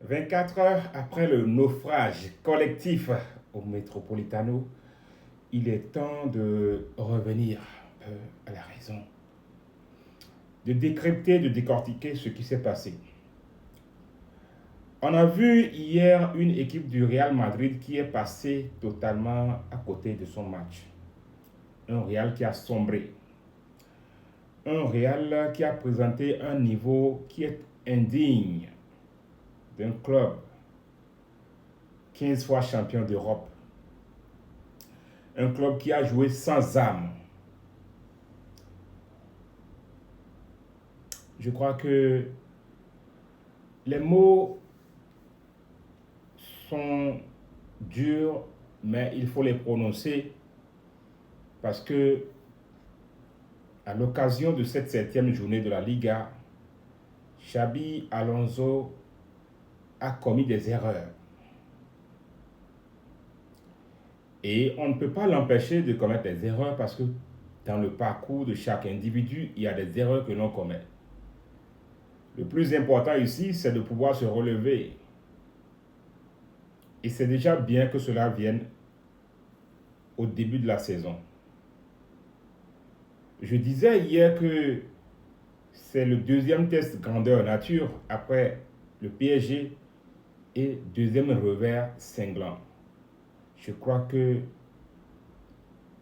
24 heures après le naufrage collectif au Metropolitano, il est temps de revenir un peu à la raison, de décrypter, de décortiquer ce qui s'est passé. On a vu hier une équipe du Real Madrid qui est passée totalement à côté de son match. Un Real qui a sombré. Un Real qui a présenté un niveau qui est indigne d'un club 15 fois champion d'Europe. Un club qui a joué sans âme. Je crois que les mots sont durs, mais il faut les prononcer parce que à l'occasion de cette 7e journée de la Liga, Xabi Alonso a commis des erreurs. Et on ne peut pas l'empêcher de commettre des erreurs parce que dans le parcours de chaque individu, il y a des erreurs que l'on commet. Le plus important ici, c'est de pouvoir se relever. Et c'est déjà bien que cela vienne au début de la saison. Je disais hier que c'est le deuxième test grandeur nature après le PSG et deuxième revers cinglant. Je crois que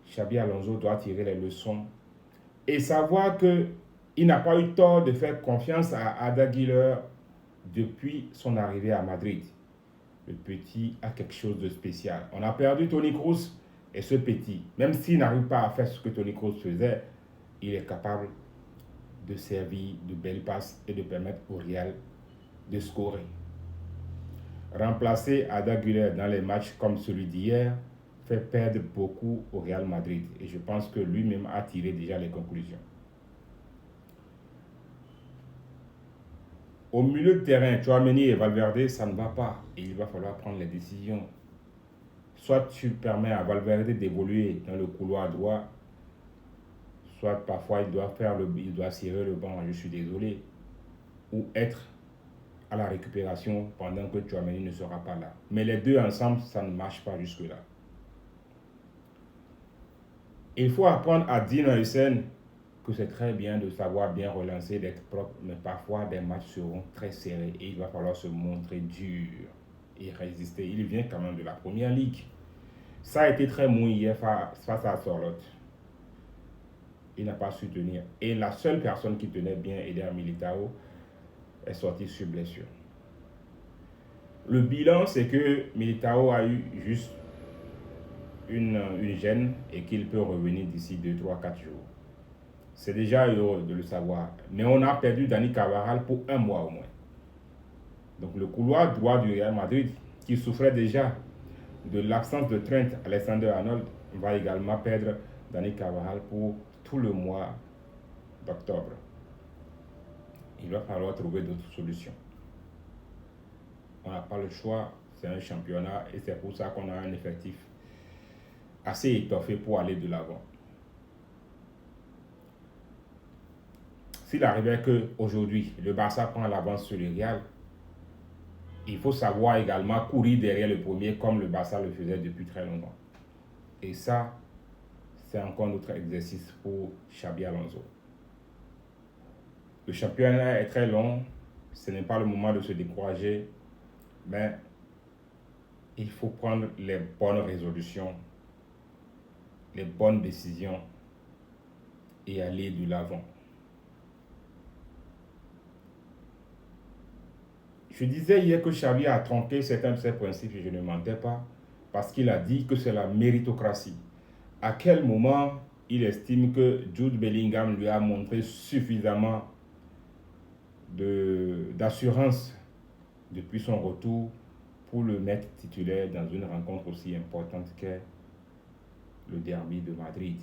Xabi Alonso doit tirer les leçons et savoir qu'il n'a pas eu tort de faire confiance à Arda Güler depuis son arrivée à Madrid. Le petit a quelque chose de spécial. On a perdu Toni Kroos et ce petit, même s'il n'arrive pas à faire ce que Toni Kroos faisait, il est capable de servir de belles passes et de permettre au Real de scorer. Remplacer Arda Güler dans les matchs comme celui d'hier fait perdre beaucoup au Real Madrid et je pense que lui-même a tiré déjà les conclusions. Au milieu de terrain, Tchouaméni et Valverde, ça ne va pas et il va falloir prendre les décisions. Soit tu permets à Valverde d'évoluer dans le couloir droit, soit parfois il doit cirer le banc, je suis désolé, ou être à la récupération pendant que Tchouaméni ne sera pas là. Mais les deux ensemble, ça ne marche pas jusque-là. Il faut apprendre à dire à Hussein que c'est très bien de savoir bien relancer, d'être propre, mais parfois des matchs seront très serrés et il va falloir se montrer dur et résister. Il vient quand même de la première ligue. Ça a été très mou hier face à Sorlotte. Il n'a pas su tenir. Et la seule personne qui tenait bien, Eder Militao, est sortie sur blessure. Le bilan, c'est que Militao a eu juste une gêne et qu'il peut revenir d'ici 2, 3, 4 jours. C'est déjà heureux de le savoir. Mais on a perdu Dani Carvajal pour 1 mois au moins. Donc le couloir droit du Real Madrid, qui souffrait déjà de l'absence de Trent Alexander-Arnold, va également perdre Dani Carvajal pour tout le mois d'octobre. Il va falloir trouver d'autres solutions. On n'a pas le choix, c'est un championnat et c'est pour ça qu'on a un effectif assez étoffé pour aller de l'avant. S'il arrivait qu'aujourd'hui, le Barça prend l'avance sur le Real, il faut savoir également courir derrière le premier comme le Barça le faisait depuis très longtemps. Et ça, c'est encore notre exercice pour Xabi Alonso. Le championnat est très long, ce n'est pas le moment de se décourager, mais il faut prendre les bonnes résolutions, les bonnes décisions et aller de l'avant. Je disais hier que Xavi a tronqué certains de ses principes et je ne mentais pas parce qu'il a dit que c'est la méritocratie. À quel moment il estime que Jude Bellingham lui a montré suffisamment d'assurance depuis son retour pour le mettre titulaire dans une rencontre aussi importante qu'est le derby de Madrid.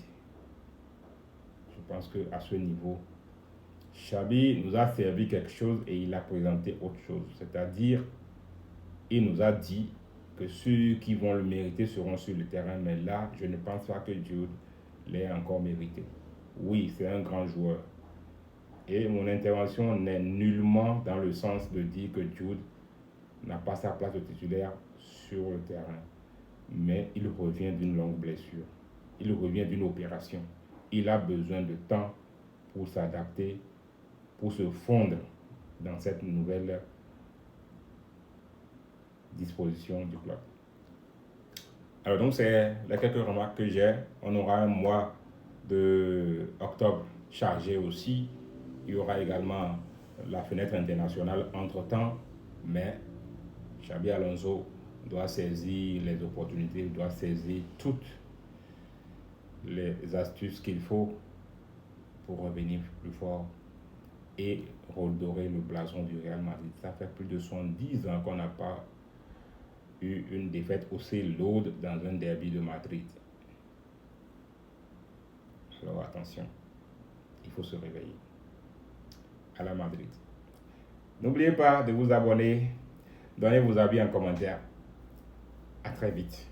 Je pense qu'à ce niveau, Xabi nous a servi quelque chose et il a présenté autre chose. C'est-à-dire, il nous a dit que ceux qui vont le mériter seront sur le terrain. Mais là, je ne pense pas que Jude l'ait encore mérité. Oui, c'est un grand joueur. Et mon intervention n'est nullement dans le sens de dire que Jude n'a pas sa place de titulaire sur le terrain. Mais il revient d'une longue blessure. Il revient d'une opération. Il a besoin de temps pour s'adapter, pour se fondre dans cette nouvelle disposition du club. Alors donc c'est les quelques remarques que j'ai. On aura un mois de octobre chargé aussi. Il y aura également la fenêtre internationale entre-temps, mais Xabi Alonso doit saisir les opportunités, doit saisir toutes les astuces qu'il faut pour revenir plus fort et redorer le blason du Real Madrid. Ça fait plus de 70 ans qu'on n'a pas eu une défaite aussi lourde dans un derby de Madrid. Alors attention, il faut se réveiller. À la Madrid. N'oubliez pas de vous abonner, donnez vos avis en commentaire. À très vite.